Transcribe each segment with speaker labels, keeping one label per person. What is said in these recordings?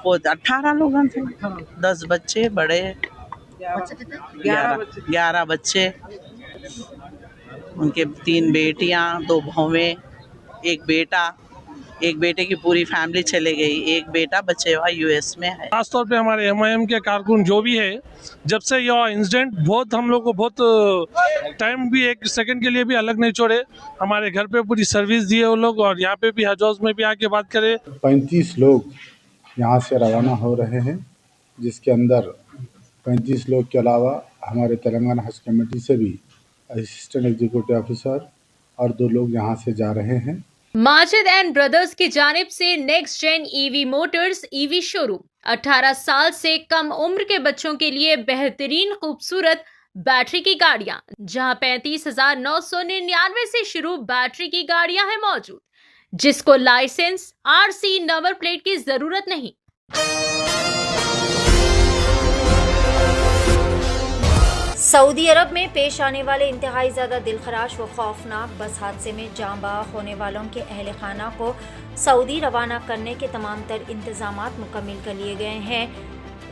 Speaker 1: वो 18 लोग थे, 10 बच्चे बड़े, 11 बच्चे, उनके 3 बेटियां, 2 बहुएं, एक बेटा, एक बेटे की पूरी फैमिली चले गई, एक बेटा बचे हुआ यूएस में है।
Speaker 2: खासतौर पे हमारे एमआईएम के कारकुन जो भी है, जब से यह इंसिडेंट बहुत हम लोग को बहुत टाइम भी एक सेकंड के लिए भी अलग नहीं छोड़े। हमारे घर पे पूरी सर्विस दिए वो लोग, और यहाँ पे भी हज हाउस में भी आके बात करे।
Speaker 3: 35 लोग यहाँ से रवाना हो रहे हैं, जिसके अंदर 35 लोग के अलावा हमारे तेलंगाना हज कमेटी से भी असिस्टेंट एग्जीक्यूटिव ऑफिसर और 2 लोग यहाँ से जा रहे हैं।
Speaker 4: माजिद एंड ब्रदर्स की जानिब से next gen EV motors EV showroom 18 साल से कम उम्र के बच्चों के लिए बेहतरीन खूबसूरत बैटरी की गाड़ियां, जहां 35,999 से शुरू बैटरी की गाड़ियां हैं मौजूद, जिसको लाइसेंस आरसी नंबर प्लेट की जरूरत नहीं। सऊदी अरब में पेश आने वाले इंतहाई ज़्यादा दिलखराश व खौफनाक बस हादसे में जाँ बहक होने वालों के अहल खाना को सऊदी रवाना करने के तमाम तर इंतजामात मुकम्मिल कर लिए गए हैं।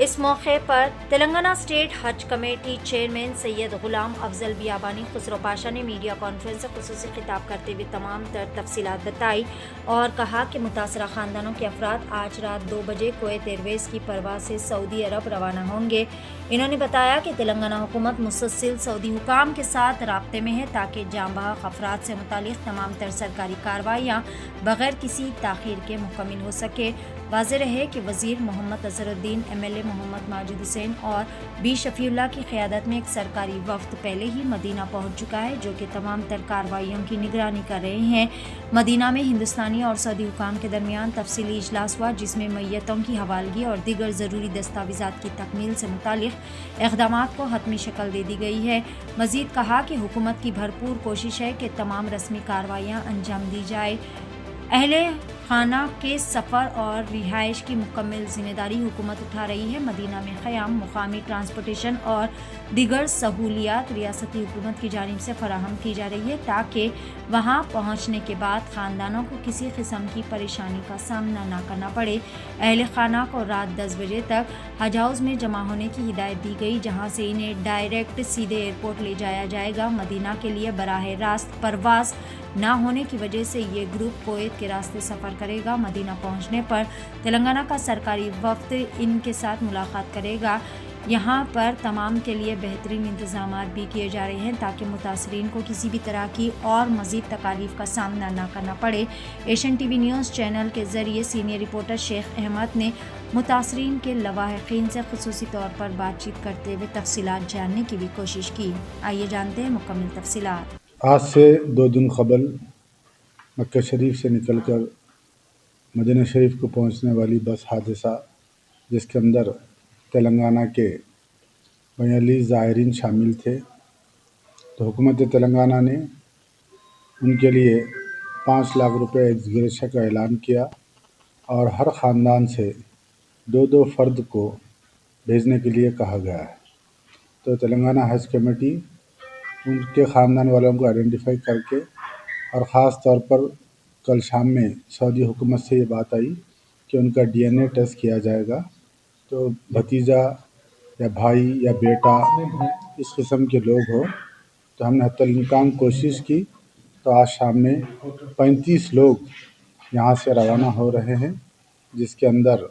Speaker 4: इस मौके पर तेलंगाना स्टेट हज कमेटी चेयरमैन सैयद गुलाम अफजल बियाबानी खुसरो पाशा ने मीडिया कॉन्फ्रेंस से खुसूसी खिताब करते हुए तमाम तर तफसीलात बताई और कहा कि मुतासरा ख़ानदानों के अफराद आज रात 2 बजे कुवैत एयरवेज़ की परवाज़ से सऊदी अरब रवाना होंगे। इन्होंने बताया कि तेलंगाना हुकूमत मुसलसल सऊदी हुकाम के साथ राब्ते में है ताकि जाँ बहक अफराद से मुतालिक तमाम तर सरकारी कार्रवाइयाँ बग़ैर किसी ताख़ीर के मुकम्मिल हो सके। वाज़ेह रहे कि वज़ीर मोहम्मद अज़हरुद्दीन, एमएलए मोहम्मद माजिद हुसैन और बी शफीउल्लाह की क़यादत में एक सरकारी वफ़द पहले ही मदीना पहुँच चुका है, जो कि तमाम तर कार्रवाइयों की निगरानी कर रहे हैं। मदीना में हिंदुस्तानी और सऊदी हुकाम के दरमियान तफसीली इजलास हुआ, जिसमें मैयतों की हवालगी और दीगर ज़रूरी दस्तावेज़ात की तकमील से मुतालिक इक़दामात को हतमी शक्ल दे दी गई है। मज़ीद कहा कि हुकूमत की भरपूर कोशिश है कि तमाम रस्मी कार्रवाइयाँ अंजाम दी जाए। अहले खाना के सफ़र और रिहाइश की मुकम्मल जिम्मेदारी हुकूमत उठा रही है। मदीना में क़याम, मुकामी ट्रांसपोर्टेशन और दीगर सहूलियात रियासती हुकूमत की जानिब से फराहम की जा रही है ताकि वहाँ पहुँचने के बाद ख़ानदानों को किसी किस्म की परेशानी का सामना ना करना पड़े। अहले खाना को रात 10 बजे तक हज हाउस में जमा होने की हिदायत दी गई, जहाँ से इन्हें डायरेक्ट सीधे एयरपोर्ट ले जाया जाएगा। मदीना के लिए बराह रास्त परवास ना होने की वजह से ये ग्रुप कुवैत के रास्ते सफ़र करेगा। मदीना पहुंचने पर तेलंगाना का सरकारी वफ़द इनके साथ मुलाकात करेगा। यहाँ पर तमाम के लिए बेहतरीन इंतजामात भी किए जा रहे हैं ताकि मुतासरीन को किसी भी तरह की और मज़ीद तकालीफ का सामना ना करना पड़े। एशियन टीवी न्यूज़ चैनल के ज़रिए सीनियर रिपोर्टर शेख अहमद ने मुतासरीन के लवाहिकीन से खुसूसी तौर पर बातचीत करते हुए तफसीलात जानने की भी कोशिश की। आइए जानते हैं मुकम्मल तफसीलात।
Speaker 3: आज से 2 दिन कबल मक्का शरीफ से निकलकर मदीना शरीफ को पहुंचने वाली बस हादसा, जिसके अंदर तेलंगाना के 42 ज़ायरीन शामिल थे, तो हुकूमत तेलंगाना ने उनके लिए 5 लाख रुपए एक्सग्रेशिया का ऐलान किया और हर ख़ानदान से 2-2 फ़र्द को भेजने के लिए कहा गया है। तो तेलंगाना हज कमेटी उनके ख़ानदान वालों को आइडेंटिफाई करके, और ख़ास तौर पर कल शाम में सऊदी हुकूमत से ये बात आई कि उनका डीएनए टेस्ट किया जाएगा, तो भतीजा या भाई या बेटा इस किस्म के लोग हो, तो हमने हत्तल-इम्कान कोशिश की। तो आज शाम में 35 लोग यहाँ से रवाना हो रहे हैं, जिसके अंदर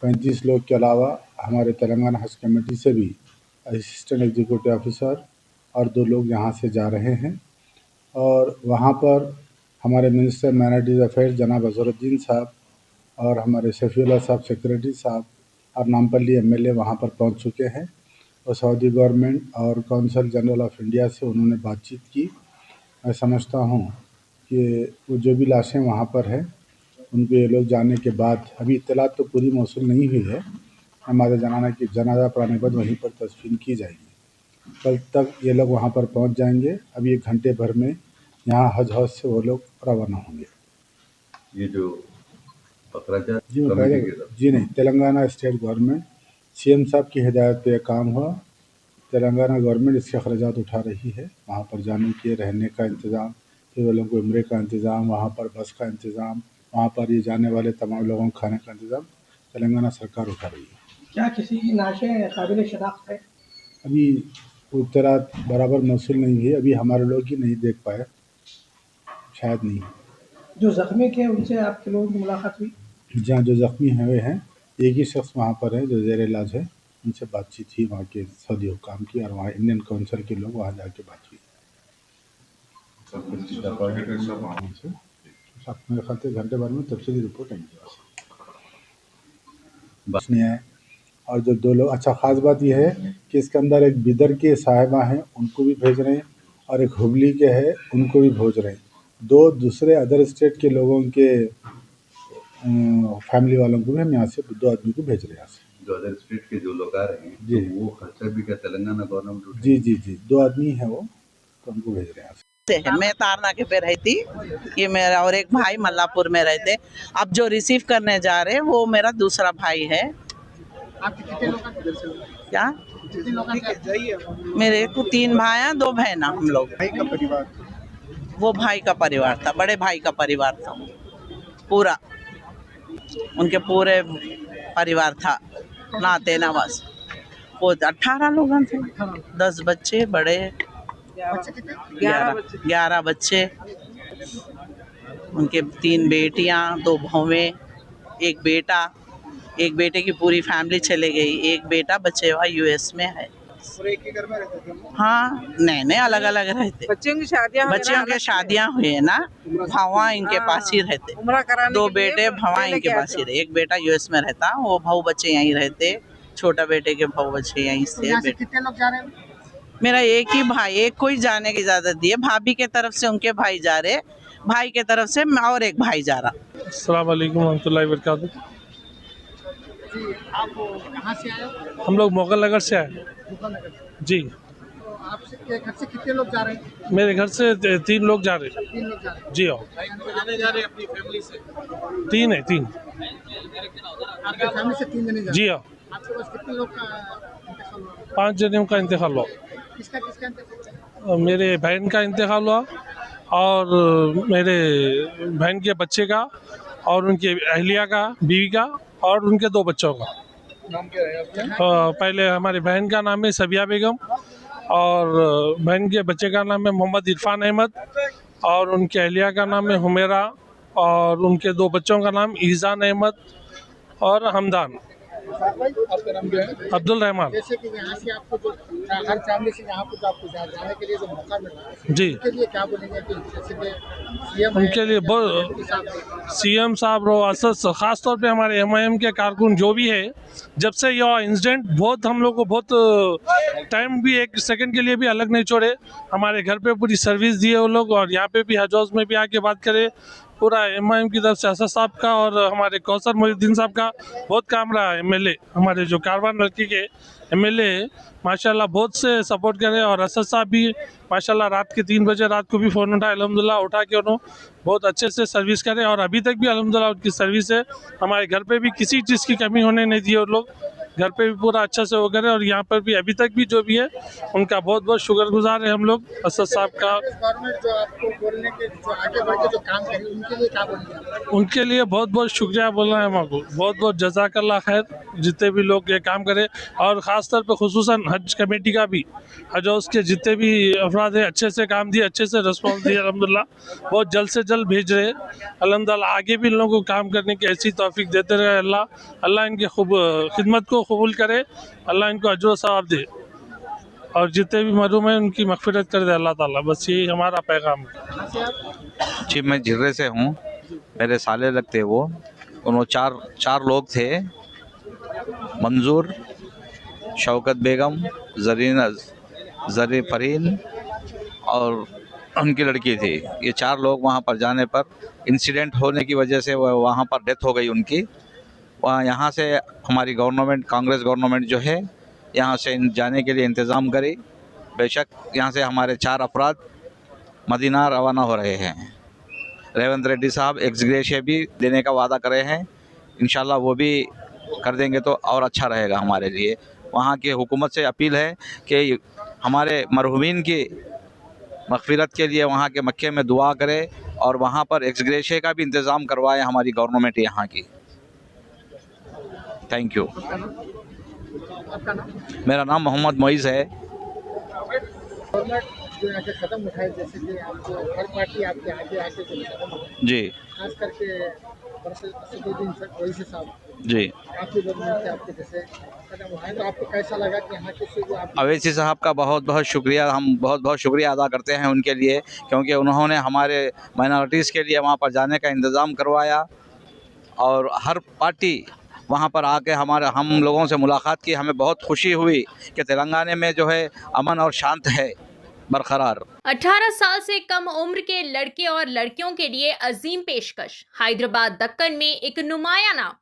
Speaker 3: 35 लोग के अलावा हमारे तेलंगाना हज कमेटी से भी असिस्टेंट एग्जीक्यूटिव ऑफिसर और 2 लोग यहाँ से जा रहे हैं। और वहाँ पर हमारे मिनिस्टर माइनॉरिटीज़ अफेयर्स जनाब अज़हरुद्दीन साहब और हमारे शफीउल्लाह साहब सेक्रेटरी साहब और नामपल्ली एमएलए वहाँ पर पहुँच चुके हैं, और सऊदी गवर्नमेंट और कौंसल जनरल ऑफ इंडिया से उन्होंने बातचीत की। मैं समझता हूँ कि वो जो भी लाशें वहाँ पर हैं, उनको ये लोग जाने के बाद, अभी इत्तलात तो पूरी मौसूल नहीं हुई है, हमारे जनाना की जनाजा पढ़ाने के बाद वहीं पर तदफीन की जाएगी। कल तक ये लोग वहाँ पर पहुँच जाएंगे। अभी 1 घंटे भर में यहाँ हज हाउस से वो लोग रवाना होंगे।
Speaker 5: ये जो पकड़ा
Speaker 3: जी नहीं, तेलंगाना स्टेट गवर्नमेंट सीएम साहब की हिदायत पे काम हुआ। तेलंगाना गवर्नमेंट इसके अखराजात उठा रही है, वहाँ पर जाने के, रहने का इंतज़ाम, फिर वो लोगों को उम्रे का इंतज़ाम, वहाँ पर बस का इंतज़ाम, वहाँ पर ये जाने वाले तमाम लोगों को खाने का इंतज़ाम तेलंगाना सरकार उठा रही है।
Speaker 6: क्या किसी की नाशें काबिल शनाख्त है?
Speaker 3: अभी वो इत्तलात बराबर मौसूल नहीं हुई, अभी हमारे लोग ही नहीं देख पाए, शायद नहीं।
Speaker 6: जो जख्मी थे उनसे आपके लोगों की मुलाकात हुई?
Speaker 3: जहाँ जो जख्मी हुए हैं एक ही शख्स वहाँ पर है जो ज़ेर इलाज है, उनसे बातचीत हुई वहाँ के सऊदी हुक्काम की, और वहाँ इंडियन काउंसिल के लोग वहाँ जाके बात हुई। मेरे ख्याल से घंटे भर में तफसीली रिपोर्ट आएंगी बस नहीं है। और जो दो लोग, अच्छा ख़ास बात यह है कि इसके अंदर एक बिदर के साहिबा हैं, उनको भी भेज रहे हैं, और एक हुबली के है, उनको भी भेज रहे हैं। दो दूसरे अदर स्टेट के लोगों के फैमिली वालों को भी हम यहाँ से 2 आदमी को भेज रहे हैं यहाँ से।
Speaker 5: जो अदर स्टेट के जो लोग आ रहे हैं
Speaker 3: जी।
Speaker 5: तो वो खर्चा भी क्या तेलंगाना गवर्नमेंट उठाएगी?
Speaker 3: जी जी जी 2 आदमी हैं वो, तो उनको भेज रहे हैं यहाँ से।
Speaker 1: मैं तारनाके पे रहती, ये मेरा और एक भाई मल्लापुर में रहते। अब जो रिसीव करने जा रहे हैं वो मेरा दूसरा भाई है।
Speaker 6: आपके कितने लोग
Speaker 1: क्या
Speaker 6: कितने लोग
Speaker 1: मेरे को 3 भाई हैं 2 बहना, हम लोग।
Speaker 6: भाई का परिवार?
Speaker 1: वो भाई का परिवार था, बड़े भाई का परिवार था पूरा, उनके पूरे परिवार था, नाते नवाज। वो 18 लोग थे, 10 बच्चे, बड़े 11 बच्चे, उनके 3 बेटियां, 2 बहुएं, एक बेटा, एक बेटे की पूरी फैमिली चले गई, एक बेटा बचे हुआ यूएस में है।
Speaker 6: एक ही घर में रहते थे?
Speaker 1: हाँ, नहीं अलग अलग रहते।
Speaker 7: बच्चियों की
Speaker 1: शादियां हुई है ना, भवा इनके पास ही रहते। 2 बेटे भवा इनके पास ही रहे, एक बेटा यूएस में रहता, वो भाऊ बच्चे यहीं रहते, छोटा बेटे के भाऊ बच्चे यहीं से।
Speaker 6: कितने लोग जा रहे हैं?
Speaker 1: मेरा एक ही भाई, एक कोई जाने की इजाजत दी है, भाभी के तरफ से उनके भाई जा रहे, भाई के तरफ से और एक भाई जा रहा।
Speaker 2: अस्सलाम वालेकुम रहमतुल्लाहि व बरकातुहू।
Speaker 6: आप कहाँ से आए?
Speaker 2: हम लोग मोगल नगर से आए जी।
Speaker 6: तो आपसे घर से कितने लोग जा रहे हैं?
Speaker 2: मेरे घर से 3 लोग जा रहे हैं
Speaker 6: 3 लोग जा रहे हैं।
Speaker 2: जी। हाँ,
Speaker 6: आने जा रहे हैं अपनी फैमिली से?
Speaker 2: 3 है 3
Speaker 6: आपकी फैमिली से 3 जने जा रहे
Speaker 2: जी।
Speaker 6: हैं?
Speaker 2: हाँ,
Speaker 6: आपके पास कितने लोग का इंतकाल हुआ?
Speaker 2: 5 जनों का इंतकाल हुआ।
Speaker 6: किसका इंतकाल हुआ?
Speaker 2: मेरे बहन का इंतकाल हुआ, और मेरे बहन के बच्चे का, और उनके अहलिया का, बीवी का, और उनके 2 बच्चों का।
Speaker 6: नाम क्या है आपका?
Speaker 2: पहले हमारी बहन का नाम है सबिया बेगम, और बहन के बच्चे का नाम है मोहम्मद इरफान अहमद, और उनके अहलिया का नाम है हुमेरा, और उनके 2 बच्चों का नाम ईजान अहमद और हमदान।
Speaker 6: आपका नाम क्या है?
Speaker 2: अब्दुल रहमान।
Speaker 6: जैसे कि यहाँ से आपको जो हर फैमिली से यहाँ पर आपको जाने के लिए जो मौका मिला
Speaker 2: जी,
Speaker 6: उसके लिए क्या बोलेंगे? कि जैसे कि सीएम
Speaker 2: उनके लिए बहुत सीएम साहब रो असद, ख़ास तौर पे हमारे एमआईएम के कारकुन जो भी है, जब से यह इंसिडेंट बहुत हम लोग को बहुत टाइम भी 1 सेकंड के लिए भी अलग नहीं छोड़े, हमारे घर पे पूरी सर्विस दिए वो लोग, और यहाँ पे भी हज हाउस में भी आके बात करे। पूरा एमआईएम की तरफ से असद साहब का और हमारे कौसर मोहिउद्दीन साहब का बहुत काम रहा। एमएलए हमारे जो कारवान लड़की के एमएलए माशाल्लाह बहुत से सपोर्ट करे, और असद साहब भी माशाल्लाह रात के 3 बजे रात को भी फ़ोन उठाए, अल्हम्दुलिल्लाह उठा के उन्होंने बहुत अच्छे से सर्विस करे, और अभी तक भी अल्हम्दुलिल्लाह उनकी सर्विस है। हमारे घर पे भी किसी चीज़ की कमी होने नहीं दी, और लोग घर पे भी पूरा अच्छा से वो करे, और यहाँ पर भी अभी तक भी जो भी है उनका बहुत बहुत शुक्रगुजार है हम लोग असद साहब का।
Speaker 6: गवर्नमेंट जो आपको बोलने के जो आगे बढ़ के जो काम करे उनके लिए क्या बोलेंगे?
Speaker 2: उनके लिए बहुत बहुत शुक्रिया बोलना है हमको, बहुत बहुत जज़ाकल्लाह खैर, जितने भी लोग ये काम करे, और ख़ास तौर पे खुसूसन हज कमेटी का भी, हज हाउस के जितने भी अफराद है अच्छे से काम दिए, अच्छे से रिस्पॉन्स दिए अल्हम्दुलिल्लाह, बहुत जल्द से जल्द भेज रहे अल्हम्दुलिल्लाह। आगे भी इन लोगों को काम करने की ऐसी तौफीक देते रहे अल्लाह इनकी खिदमत को कबूल करे, अल्लाह इनको अजर व सवाब दे, और जितने भी मरूम हैं उनकी मग़फ़िरत कर दे अल्लाह ताला। बस यही हमारा पैगाम है।
Speaker 8: जी, मैं जिर्रे से हूँ, मेरे साले लगते वो, उन्होंने चार लोग थे, मंजूर, शौकत बेगम, जरी फरीन और उनकी लड़की थी। ये 4 लोग वहाँ पर जाने पर इंसिडेंट होने की वजह से वहाँ पर डेथ हो गई उनकी। यहाँ से हमारी गवर्नमेंट, कांग्रेस गवर्नमेंट जो है, यहाँ से जाने के लिए इंतज़ाम करी। बेशक यहाँ से हमारे 4 अफराद मदीना रवाना हो रहे हैं। रेवंत रेड्डी साहब एक्सग्रेशिया भी देने का वादा करे हैं, इंशाल्लाह वो भी कर देंगे तो और अच्छा रहेगा हमारे लिए। वहाँ की हुकूमत से अपील है कि हमारे मरहूमीन की मग़फ़िरत के लिए वहाँ के मक्के में दुआ करे, और वहाँ पर एक्सग्रेशिया का भी इंतज़ाम करवाए हमारी गवर्नमेंट यहाँ की। Thank you.
Speaker 6: आपका नाम?
Speaker 8: मेरा नाम मोहम्मद मोइज़ है।
Speaker 6: गवर्नमेंट जो यहाँ के कदम उठाए, जैसे कि आपको हर पार्टी आपके आगे आके जो कदम उठाए,
Speaker 8: जी
Speaker 6: खास करके असदुद्दीन ओवैसी साहब
Speaker 8: जी।
Speaker 6: काफी लोग मिलते आपके जैसे कदम उठाए, तो आपको कैसा लगा कि यहाँ के जो आप
Speaker 8: अवैसी साहब का बहुत बहुत शुक्रिया, हम बहुत बहुत शुक्रिया अदा करते हैं उनके लिए, क्योंकि उन्होंने हमारे माइनॉरिटीज़ के लिए वहाँ पर जाने का इंतज़ाम करवाया और हर पार्टी वहाँ पर आके हम लोगों से मुलाकात की। हमें बहुत खुशी हुई कि तेलंगाना में जो है अमन और शांत है बरकरार।
Speaker 7: 18 साल से कम उम्र के लड़के और लड़कियों के लिए अजीम पेशकश। हैदराबाद दक्कन में एक नुमायां नाम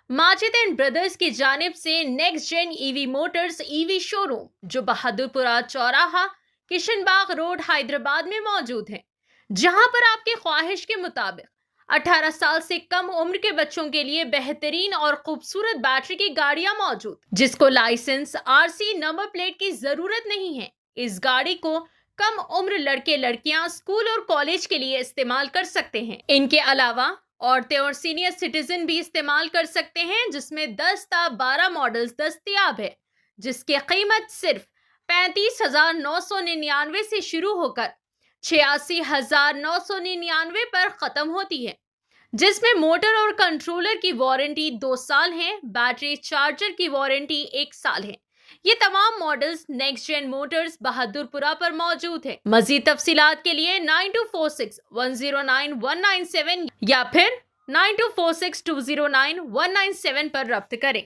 Speaker 7: माजिद एंड ब्रदर्स की जानिब से next gen EV motors EV showroom, जो बहादुरपुरा चौराहा किशनबाग रोड हैदराबाद में मौजूद है, जहां पर आपकी ख्वाहिश के मुताबिक 18 साल से कम उम्र के बच्चों के लिए बेहतरीन और खूबसूरत बैटरी की गाड़ियां मौजूद, जिसको लाइसेंस आरसी नंबर प्लेट की जरूरत नहीं है। इस गाड़ी को कम उम्र लड़के लड़कियां स्कूल और कॉलेज के लिए इस्तेमाल कर सकते हैं। इनके अलावा औरतें और सीनियर सिटीजन भी इस्तेमाल कर सकते हैं, जिसमें 10 ता 12 मॉडल्स दस्तयाब है, जिसकी कीमत सिर्फ 35,999 से शुरू होकर 86,999 पर खत्म होती है, जिसमें मोटर और कंट्रोलर की वारंटी 2 साल है, बैटरी चार्जर की वारंटी 1 साल है। ये तमाम models next gen motors Bahadurpura पर मौजूद है। मजीद तफसीलात के लिए 9246109197 या फिर 9246209197 पर रब्त करें।